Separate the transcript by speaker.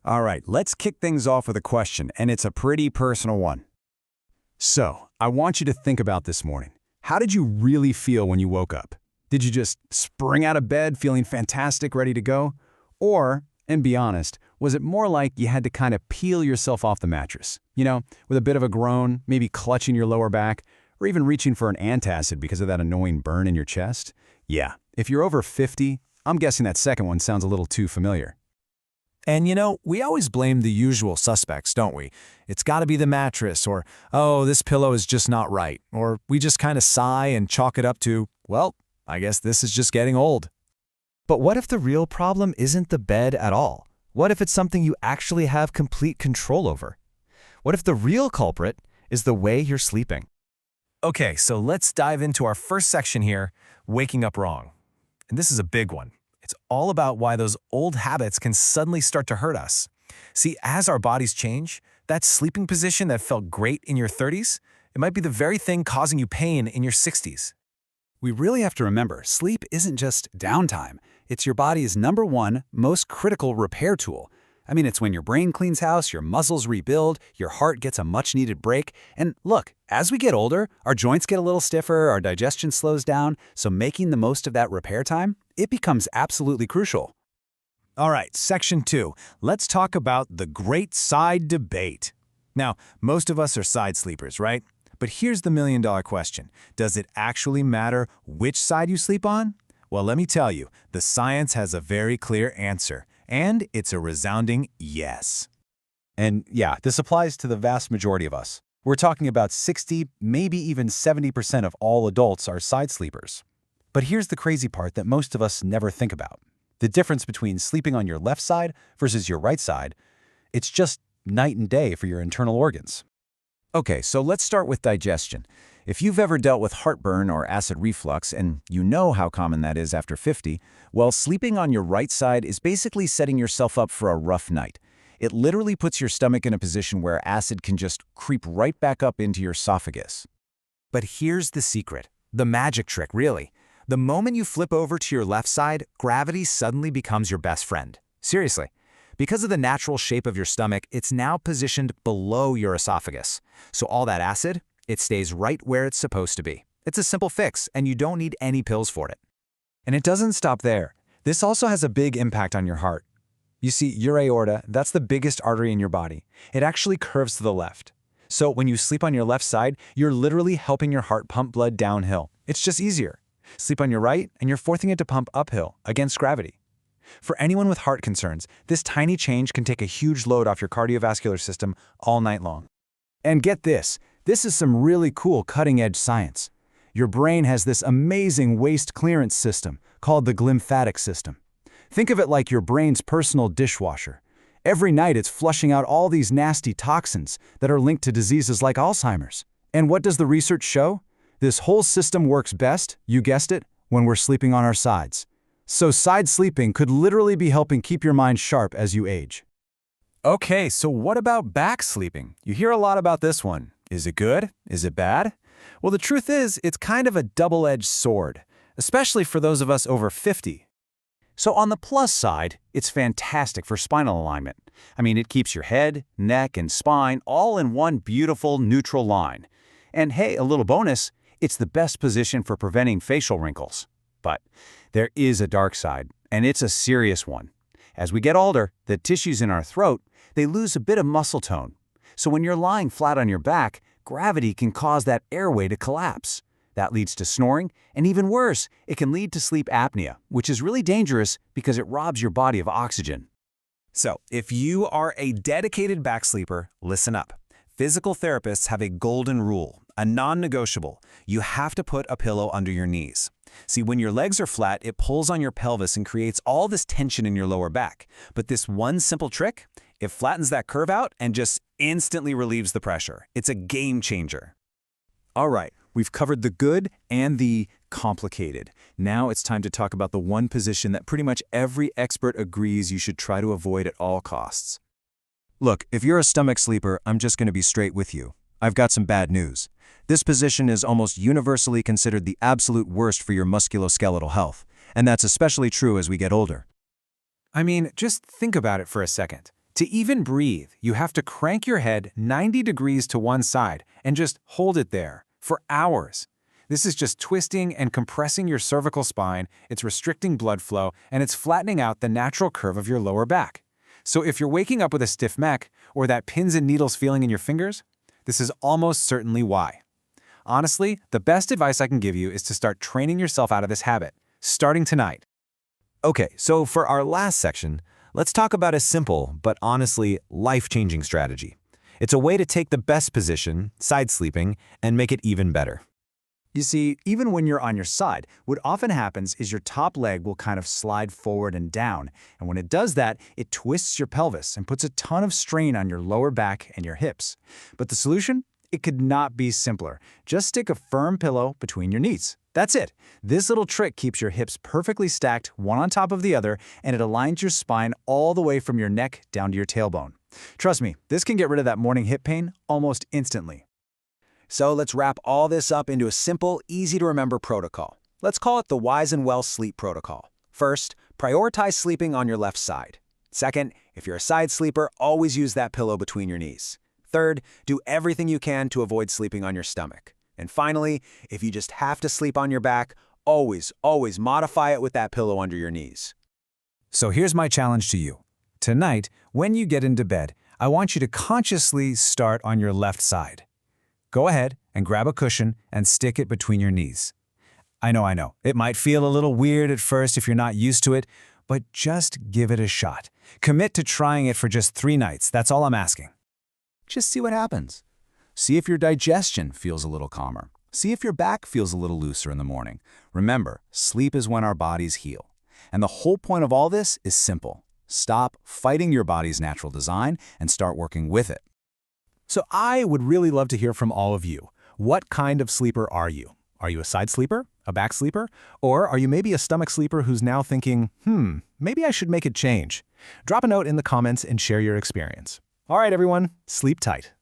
Speaker 1: All right, let's kick things off with a question, and it's a pretty personal one. So, I want you to think about this morning. How did you really feel when you woke up? Did you just spring out of bed feeling fantastic, ready to go? Or, and be honest, was it more like you had to kind of peel yourself off the mattress? You know, with a bit of a groan, maybe clutching your lower back, or even reaching for an antacid because of that annoying burn in your chest? Yeah, if you're over 50, I'm guessing that second one sounds a little too familiar.
Speaker 2: And we always blame the usual suspects, don't we? It's got to be the mattress, or, oh, this pillow is just not right. Or we just kind of sigh and chalk it up to, well, I guess this is just getting old. But what if the real problem isn't the bed at all? What if it's something you actually have complete control over? What if the real culprit is the way you're sleeping? Okay, so let's dive into our first section here, waking up wrong. And this is a big one. It's all about why those old habits can suddenly start to hurt us. See, as our bodies change, that sleeping position that felt great in your 30s, it might be the very thing causing you pain in your 60s.
Speaker 3: We really have to remember, sleep isn't just downtime. It's your body's #1 most critical repair tool. I mean, it's when your brain cleans house, your muscles rebuild, your heart gets a much-needed break. And look, as we get older, our joints get a little stiffer, our digestion slows down, so making the most of that repair time, it becomes absolutely crucial.
Speaker 2: All right, section 2. Let's talk about the great side debate. Now, most of us are side sleepers, right? But here's the million-dollar question. Does it actually matter which side you sleep on? Well, let me tell you, the science has a very clear answer, and it's a resounding yes.
Speaker 1: And yeah, this applies to the vast majority of us. We're talking about 60, maybe even 70% of all adults are side sleepers. But here's the crazy part that most of us never think about. The difference between sleeping on your left side versus your right side, it's just night and day for your internal organs. Okay, so let's start with digestion. If you've ever dealt with heartburn or acid reflux, and you know how common that is after 50, well, sleeping on your right side is basically setting yourself up for a rough night. It literally puts your stomach in a position where acid can just creep right back up into your esophagus.
Speaker 2: But here's the secret, the magic trick, really. The moment you flip over to your left side, gravity suddenly becomes your best friend. Seriously. Because of the natural shape of your stomach, it's now positioned below your esophagus. So all that acid, it stays right where it's supposed to be. It's a simple fix, and you don't need any pills for it.
Speaker 1: And it doesn't stop there. This also has a big impact on your heart. You see, your aorta, that's the biggest artery in your body. It actually curves to the left. So when you sleep on your left side, you're literally helping your heart pump blood downhill. It's just easier. Sleep on your right, and you're forcing it to pump uphill, against gravity. For anyone with heart concerns, this tiny change can take a huge load off your cardiovascular system all night long. And get this is some really cool cutting-edge science. Your brain has this amazing waste clearance system called the glymphatic system. Think of it like your brain's personal dishwasher. Every night it's flushing out all these nasty toxins that are linked to diseases like Alzheimer's. And what does the research show? This whole system works best, you guessed it, when we're sleeping on our sides. So side sleeping could literally be helping keep your mind sharp as you age.
Speaker 2: Okay, so what about back sleeping? You hear a lot about this one. Is it good? Is it bad? Well, the truth is, it's kind of a double-edged sword, especially for those of us over 50.
Speaker 1: So on the plus side, it's fantastic for spinal alignment. I mean, it keeps your head, neck, and spine all in one beautiful neutral line. And hey, a little bonus, it's the best position for preventing facial wrinkles. But there is a dark side, and it's a serious one. As we get older, the tissues in our throat, they lose a bit of muscle tone. So when you're lying flat on your back, gravity can cause that airway to collapse. That leads to snoring, and even worse, it can lead to sleep apnea, which is really dangerous because it robs your body of oxygen.
Speaker 2: So, if you are a dedicated back sleeper, listen up. Physical therapists have a golden rule, a non-negotiable. You have to put a pillow under your knees. See, when your legs are flat, it pulls on your pelvis and creates all this tension in your lower back. But this one simple trick, it flattens that curve out and just instantly relieves the pressure. It's a game changer.
Speaker 1: All right, we've covered the good and the complicated. Now it's time to talk about the one position that pretty much every expert agrees you should try to avoid at all costs. Look, if you're a stomach sleeper, I'm just going to be straight with you. I've got some bad news. This position is almost universally considered the absolute worst for your musculoskeletal health, and that's especially true as we get older.
Speaker 2: I mean, just think about it for a second.
Speaker 1: To even breathe, you have to crank your head 90 degrees to one side and just hold it there for hours. This is just twisting and compressing your cervical spine, it's restricting blood flow, and it's flattening out the natural curve of your lower back. So if you're waking up with a stiff neck or that pins and needles feeling in your fingers, this is almost certainly why. Honestly, the best advice I can give you is to start training yourself out of this habit, starting tonight.
Speaker 2: Okay, so for our last section, let's talk about a simple but honestly life-changing strategy. It's a way to take the best position, side sleeping, and make it even better.
Speaker 1: You see, even when you're on your side, what often happens is your top leg will kind of slide forward and down, and when it does that, it twists your pelvis and puts a ton of strain on your lower back and your hips. But the solution? It could not be simpler. Just stick a firm pillow between your knees. That's it. This little trick keeps your hips perfectly stacked, one on top of the other, and it aligns your spine all the way from your neck down to your tailbone. Trust me, this can get rid of that morning hip pain almost instantly. So let's wrap all this up into a simple, easy-to-remember protocol. Let's call it the Wise and Well Sleep Protocol. First, prioritize sleeping on your left side. Second, if you're a side sleeper, always use that pillow between your knees. Third, do everything you can to avoid sleeping on your stomach. And finally, if you just have to sleep on your back, always modify it with that pillow under your knees.
Speaker 2: So here's my challenge to you. Tonight, when you get into bed, I want you to consciously start on your left side. Go ahead and grab a cushion and stick it between your knees. I know, it might feel a little weird at first if you're not used to it, but just give it a shot. Commit to trying it for just 3 nights, that's all I'm asking.
Speaker 3: Just see what happens. See if your digestion feels a little calmer. See if your back feels a little looser in the morning. Remember, sleep is when our bodies heal. And the whole point of all this is simple. Stop fighting your body's natural design and start working with it.
Speaker 2: So I would really love to hear from all of you. What kind of sleeper are you? Are you a side sleeper? A back sleeper? Or are you maybe a stomach sleeper who's now thinking, maybe I should make a change? Drop a note in the comments and share your experience. All right, everyone, sleep tight.